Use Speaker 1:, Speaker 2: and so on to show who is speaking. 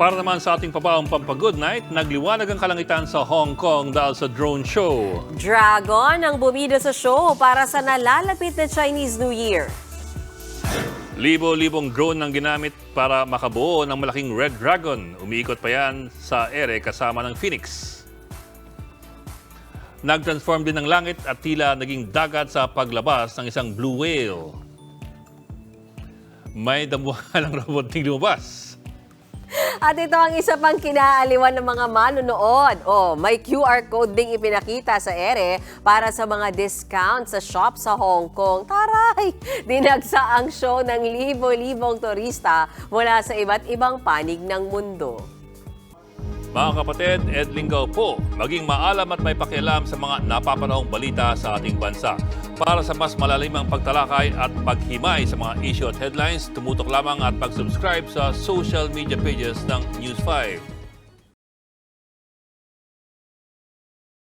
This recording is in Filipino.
Speaker 1: Para naman sa ating pabaong pampagood night, nagliwanag ang kalangitan sa Hong Kong dahil sa drone show.
Speaker 2: Dragon ang bumida sa show para sa nalalapit na Chinese New Year.
Speaker 1: Libo-libong drone ang ginamit para makabuo ng malaking Red Dragon. Umiikot pa yan sa ere kasama ng Phoenix. Nag-transform din ng langit at tila naging dagat sa paglabas ng isang blue whale. May damuhalang robot ding lumabas.
Speaker 2: At ito ang isa pang kinaaliwan ng mga manonood. May QR code ding ipinakita sa ere para sa mga discount sa shop sa Hong Kong. Taray! Dinagsa ang show ng libo-libong turista mula sa iba't ibang panig ng mundo.
Speaker 1: Mga kapatid, Ed Lingaw po, maging maalam at may pakialam sa mga napapanahong balita sa ating bansa. Para sa mas malalimang pagtalakay at paghimay sa mga issue at headlines, tumutok lamang at mag-subscribe sa social media pages ng News 5.